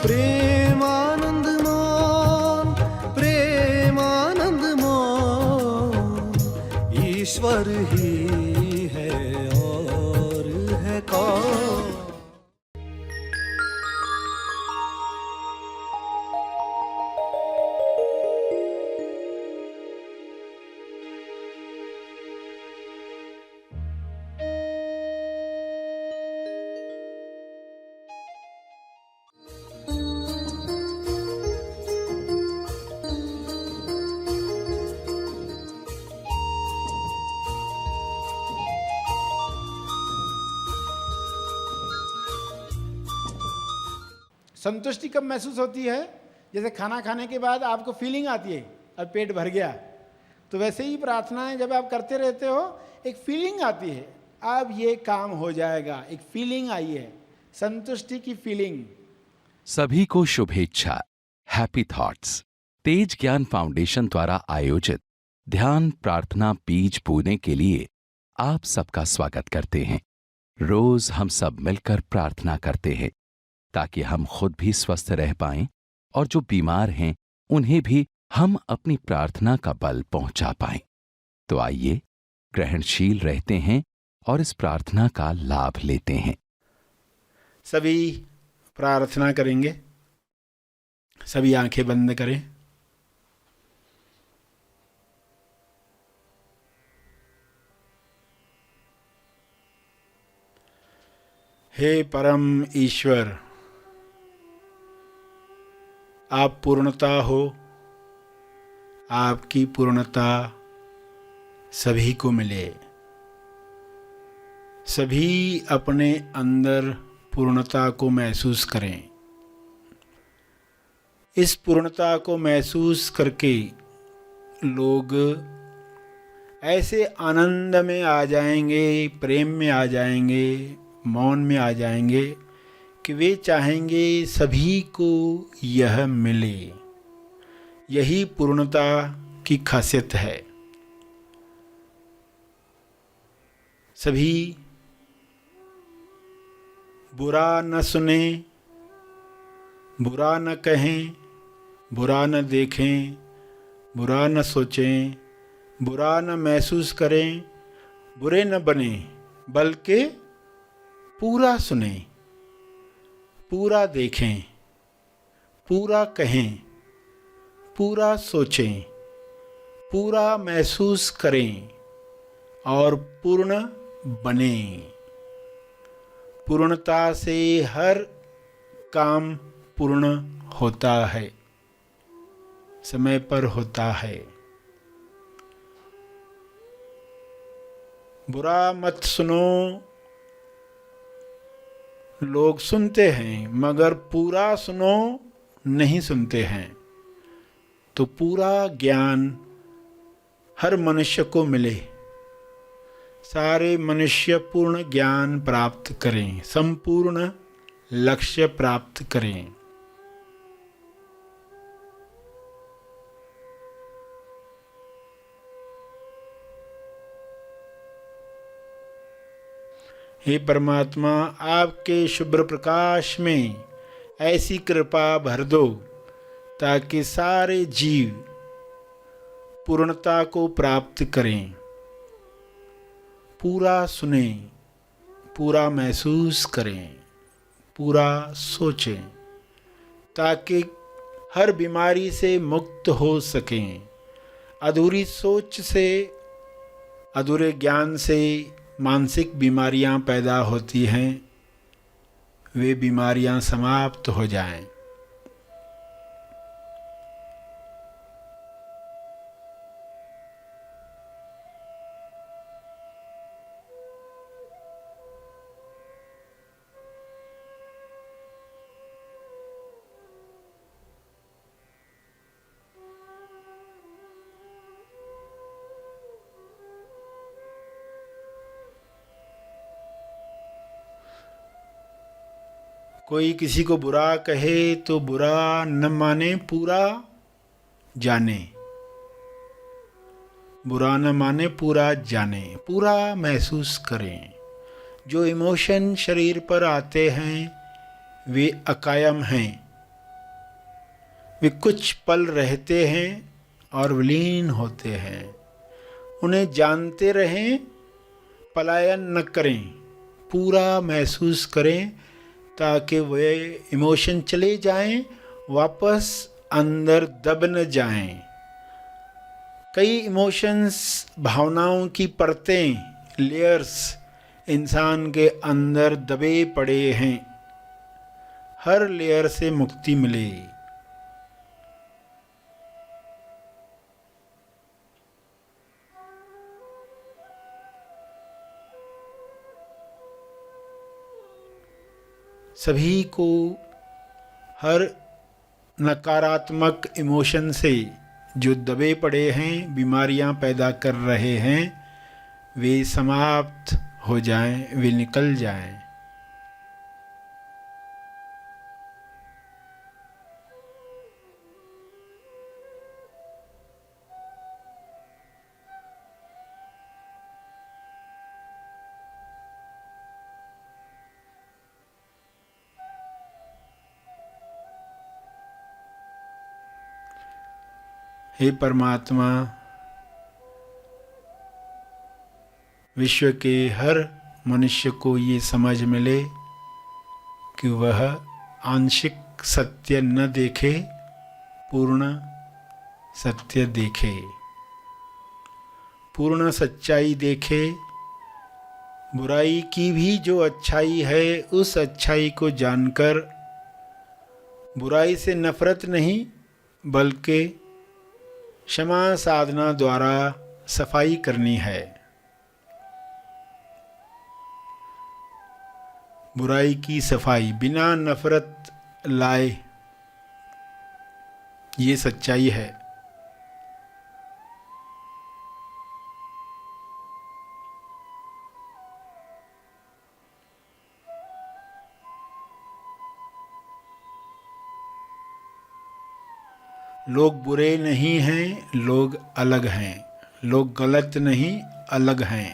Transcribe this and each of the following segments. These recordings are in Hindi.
प्रेमानंद मोहन, प्रेमानंद मोहन, ईश्वर ही है और है कौन। संतुष्टि कब महसूस होती है? जैसे खाना खाने के बाद आपको फीलिंग आती है अब पेट भर गया, तो वैसे ही प्रार्थनाएं जब आप करते रहते हो एक फीलिंग आती है अब ये काम हो जाएगा, एक फीलिंग आई है, संतुष्टि की फीलिंग। सभी को शुभेच्छा। हैप्पी थॉट्स तेज ज्ञान फाउंडेशन द्वारा आयोजित ध्यान प्रार्थना बीज बोने के लिए आप सबका स्वागत करते हैं। रोज हम सब मिलकर प्रार्थना करते हैं ताकि हम खुद भी स्वस्थ रह पाएं और जो बीमार हैं उन्हें भी हम अपनी प्रार्थना का बल पहुंचा पाएं। तो आइए ग्रहणशील रहते हैं और इस प्रार्थना का लाभ लेते हैं। सभी प्रार्थना करेंगे, सभी आंखें बंद करें। हे परम ईश्वर, आप पूर्णता हो, आपकी पूर्णता सभी को मिले। सभी अपने अंदर पूर्णता को महसूस करें। इस पूर्णता को महसूस करके लोग ऐसे आनंद में आ जाएंगे, प्रेम में आ जाएंगे, मौन में आ जाएंगे कि वे चाहेंगे सभी को यह मिले। यही पूर्णता की खासियत है। सभी बुरा न सुने, बुरा न कहें, बुरा न देखें, बुरा न सोचें, बुरा न महसूस करें, बुरे न बने, बल्कि पूरा सुने, पूरा देखें, पूरा कहें, पूरा सोचें, पूरा महसूस करें और पूर्ण बने। पूर्णता से हर काम पूर्ण होता है, समय पर होता है। बुरा मत सुनो। लोग सुनते हैं मगर पूरा सुनो नहीं सुनते हैं। तो पूरा ज्ञान हर मनुष्य को मिले, सारे मनुष्य पूर्ण ज्ञान प्राप्त करें, संपूर्ण लक्ष्य प्राप्त करें। हे परमात्मा, आपके शुभ्र प्रकाश में ऐसी कृपा भर दो ताकि सारे जीव पूर्णता को प्राप्त करें, पूरा सुने, पूरा महसूस करें, पूरा सोचें, ताकि हर बीमारी से मुक्त हो सकें। अधूरी सोच से, अधूरे ज्ञान से मानसिक बीमारियां पैदा होती हैं, वे बीमारियां समाप्त हो जाएं। कोई किसी को बुरा कहे तो बुरा न माने, पूरा जाने। बुरा न माने, पूरा जाने, पूरा महसूस करें। जो इमोशन शरीर पर आते हैं वे अकायम हैं, वे कुछ पल रहते हैं और विलीन होते हैं। उन्हें जानते रहें, पलायन न करें, पूरा महसूस करें ताकि वे इमोशन चले जाएं, वापस अंदर दब न जाएं। कई इमोशंस, भावनाओं की परतें, लेयर्स इंसान के अंदर दबे पड़े हैं। हर लेयर से मुक्ति मिले। सभी को हर नकारात्मक इमोशन से जो दबे पड़े हैं, बीमारियां पैदा कर रहे हैं, वे समाप्त हो जाएं, वे निकल जाएं। हे परमात्मा, विश्व के हर मनुष्य को ये समझ मिले कि वह आंशिक सत्य न देखे, पूर्ण सत्य देखे, पूर्ण सच्चाई देखे। बुराई की भी जो अच्छाई है, उस अच्छाई को जानकर बुराई से नफरत नहीं बल्कि क्षमा साधना द्वारा सफाई करनी है। बुराई की सफाई बिना नफरत लाए, ये सच्चाई है। लोग बुरे नहीं हैं, लोग अलग हैं। लोग गलत नहीं, अलग हैं।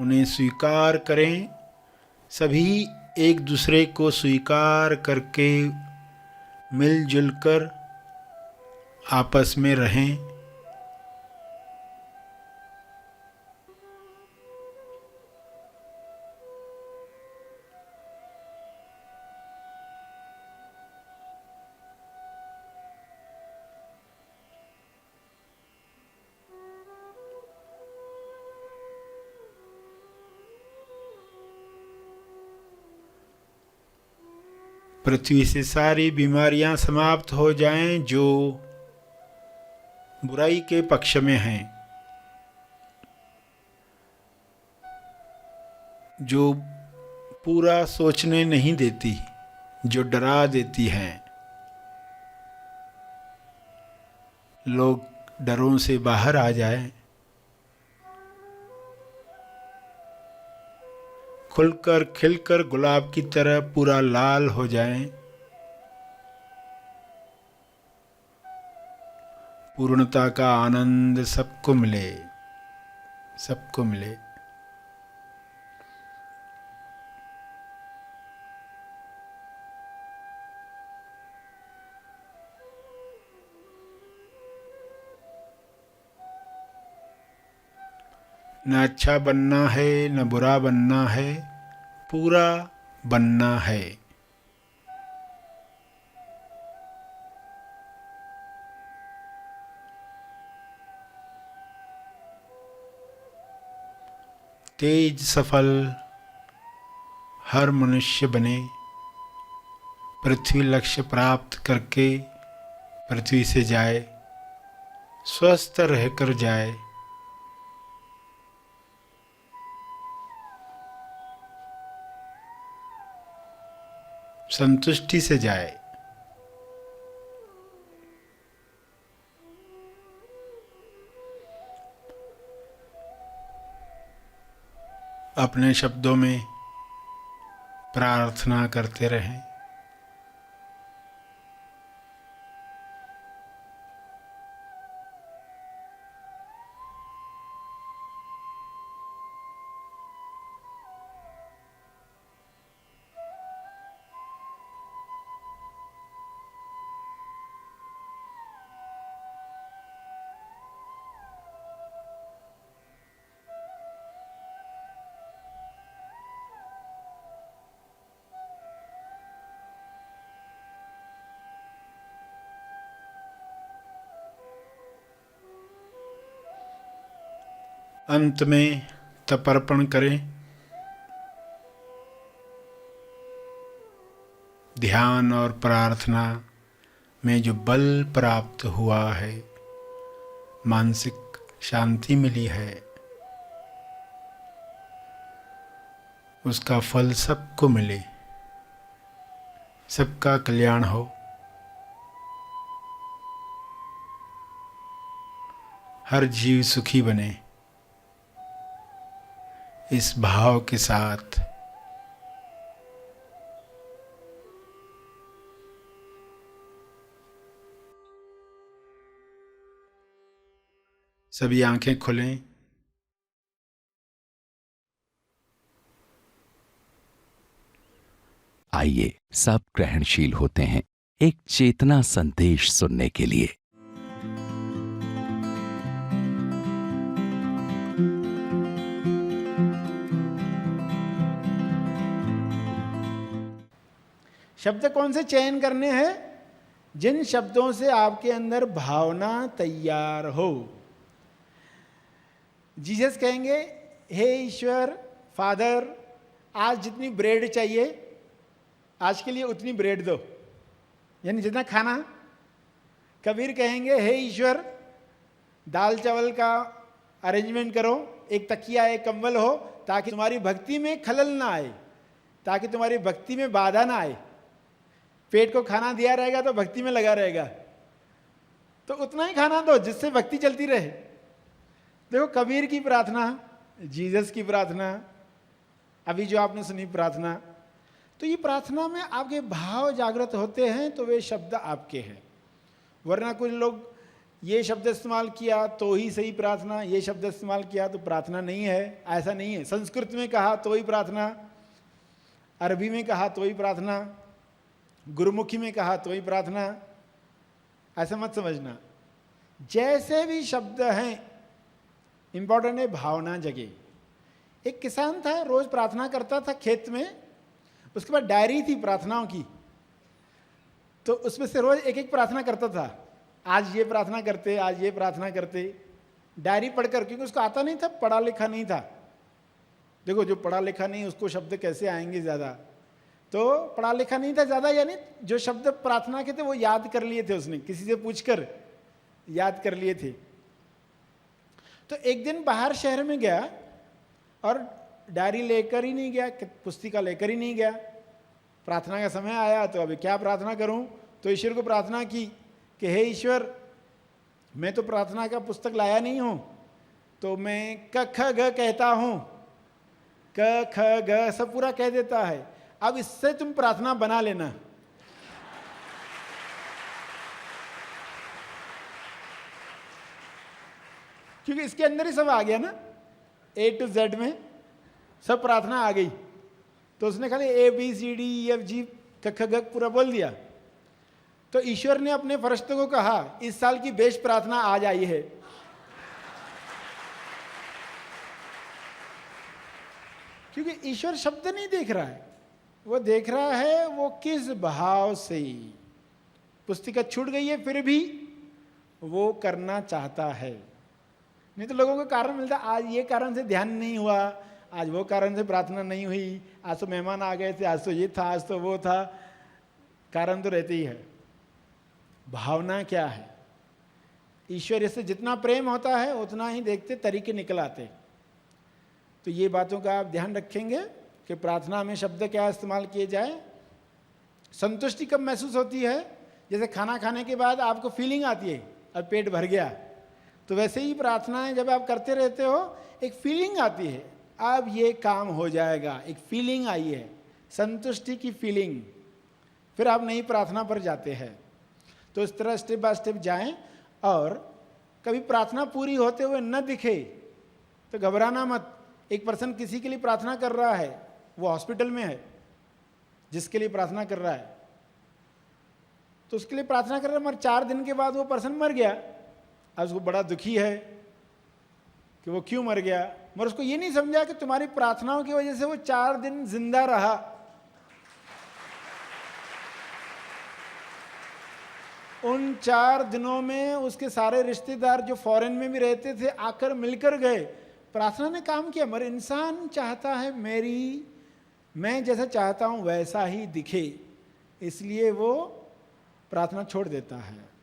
उन्हें स्वीकार करें। सभी एक दूसरे को स्वीकार करके मिलजुल कर आपस में रहें। पृथ्वी से सारी बीमारियां समाप्त हो जाएं जो बुराई के पक्ष में हैं, जो पूरा सोचने नहीं देती, जो डरा देती हैं। लोग डरों से बाहर आ जाएं, खुलकर खिलकर गुलाब की तरह पूरा लाल हो जाएं। पूर्णता का आनंद सबको मिले, सबको मिले। न अच्छा बनना है, न बुरा बनना है, पूरा बनना है। तेज सफल हर मनुष्य बने, पृथ्वी लक्ष्य प्राप्त करके पृथ्वी से जाए, स्वस्थ रहकर जाए। संतुष्टि से जाए। अपने शब्दों में प्रार्थना करते रहें। अंत में तर्पण करें। ध्यान और प्रार्थना में जो बल प्राप्त हुआ है, मानसिक शांति मिली है, उसका फल सबको मिले, सबका कल्याण हो। हर जीव सुखी बने, इस भाव के साथ सभी आंखें खोलें। आइए सब ग्रहणशील होते हैं एक चेतना संदेश सुनने के लिए। शब्द कौन से चयन करने हैं? जिन शब्दों से आपके अंदर भावना तैयार हो। जीसस कहेंगे, हे ईश्वर, फादर, आज जितनी ब्रेड चाहिए, आज के लिए उतनी ब्रेड दो, यानी जितना खाना। कबीर कहेंगे, हे ईश्वर, दाल चावल का अरेंजमेंट करो, एक तकिया एक कंबल हो, ताकि तुम्हारी भक्ति में खलल ना आए, ताकि तुम्हारी भक्ति में बाधा ना आए। पेट को खाना दिया रहेगा तो भक्ति में लगा रहेगा, तो उतना ही खाना दो जिससे भक्ति चलती रहे। देखो, कबीर की प्रार्थना, जीसस की प्रार्थना, अभी जो आपने सुनी प्रार्थना, तो ये प्रार्थना में आपके भाव जागृत होते हैं तो वे शब्द आपके हैं। वरना कुछ लोग ये शब्द इस्तेमाल किया तो ही सही प्रार्थना, ये शब्द इस्तेमाल किया तो प्रार्थना नहीं है। ऐसा नहीं है। संस्कृत में कहा तो ही प्रार्थना, अरबी में कहा तो ही प्रार्थना, गुरुमुखी में कहा तो ही प्रार्थना, ऐसा मत समझना। जैसे भी शब्द हैं, इंपॉर्टेंट है भावना जगे। एक किसान था, रोज प्रार्थना करता था खेत में, उसके बाद डायरी थी प्रार्थनाओं की, तो उसमें से रोज एक एक प्रार्थना करता था। आज ये प्रार्थना करते, आज ये प्रार्थना करते, डायरी पढ़कर, क्योंकि उसको आता नहीं था, पढ़ा लिखा नहीं था। देखो, जो पढ़ा लिखा नहीं उसको शब्द कैसे आएंगे ज़्यादा? तो पढ़ा लिखा नहीं था ज़्यादा, यानी जो शब्द प्रार्थना के थे वो याद कर लिए थे, उसने किसी से पूछकर याद कर लिए थे। तो एक दिन बाहर शहर में गया और डायरी लेकर ही नहीं गया, पुस्तिका लेकर ही नहीं गया। प्रार्थना का समय आया तो अभी क्या प्रार्थना करूं? तो ईश्वर को प्रार्थना की कि हे ईश्वर, मैं तो प्रार्थना का पुस्तक लाया नहीं हूं, तो मैं क ख ग कहता हूं, क ख ग सब पूरा कह देता है, अब इससे तुम प्रार्थना बना लेना। क्योंकि इसके अंदर ही सब आ गया ना, A to Z में सब प्रार्थना आ गई। तो उसने खाली ABCDEFG क ख ग पूरा बोल दिया। तो ईश्वर ने अपने फरिश्तों को कहा, इस साल की बेस्ट प्रार्थना आज आई है। क्योंकि ईश्वर शब्द नहीं देख रहा है, वो देख रहा है वो किस भाव से। पुस्तिका छूट गई है फिर भी वो करना चाहता है। नहीं तो लोगों को कारण मिलता, आज ये कारण से ध्यान नहीं हुआ, आज वो कारण से प्रार्थना नहीं हुई, आज तो मेहमान आ गए थे, आज तो ये था, आज तो वो था। कारण तो रहते ही है। भावना क्या है? ईश्वर से जितना प्रेम होता है उतना ही देखते तरीके निकल आते। तो ये बातों का आप ध्यान रखेंगे कि प्रार्थना में शब्द क्या इस्तेमाल किए जाए। संतुष्टि कब महसूस होती है? जैसे खाना खाने के बाद आपको फीलिंग आती है अब पेट भर गया, तो वैसे ही प्रार्थनाएं जब आप करते रहते हो एक फीलिंग आती है, अब ये काम हो जाएगा। एक फीलिंग आई है, संतुष्टि की फीलिंग, फिर आप नई प्रार्थना पर जाते हैं। तो इस तरह स्टेप बाय स्टेप जाएं। और कभी प्रार्थना पूरी होते हुए न दिखे तो घबराना मत। एक पर्सन किसी के लिए प्रार्थना कर रहा है, वो हॉस्पिटल में है, जिसके लिए प्रार्थना कर रहा है, तो उसके लिए प्रार्थना कर रहा है, मगर 4 दिन के बाद वो पर्सन मर गया। अब उसको बड़ा दुखी है कि वो क्यों मर गया, मगर उसको ये नहीं समझा कि तुम्हारी प्रार्थनाओं की वजह से वो 4 दिन जिंदा रहा। उन 4 दिनों में उसके सारे रिश्तेदार जो फॉरेन में भी रहते थे आकर मिलकर गए, प्रार्थना ने काम किया, मगर इंसान चाहता है मैं जैसा चाहता हूं वैसा ही दिखे, इसलिए वो प्रार्थना छोड़ देता है।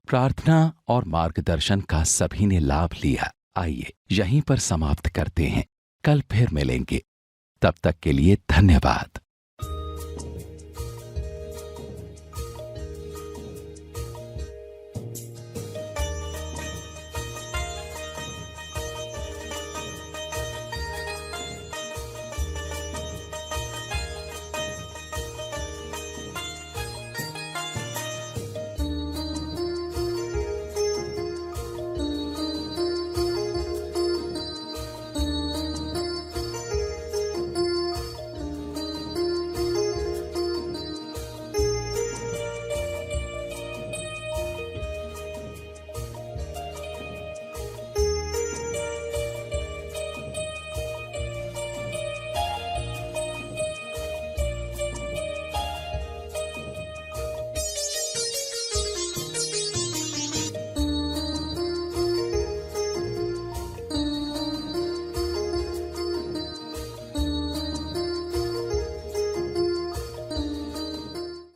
प्रार्थना और मार्गदर्शन का सभी ने लाभ लिया। आइए यहीं पर समाप्त करते हैं, कल फिर मिलेंगे। तब तक के लिए धन्यवाद।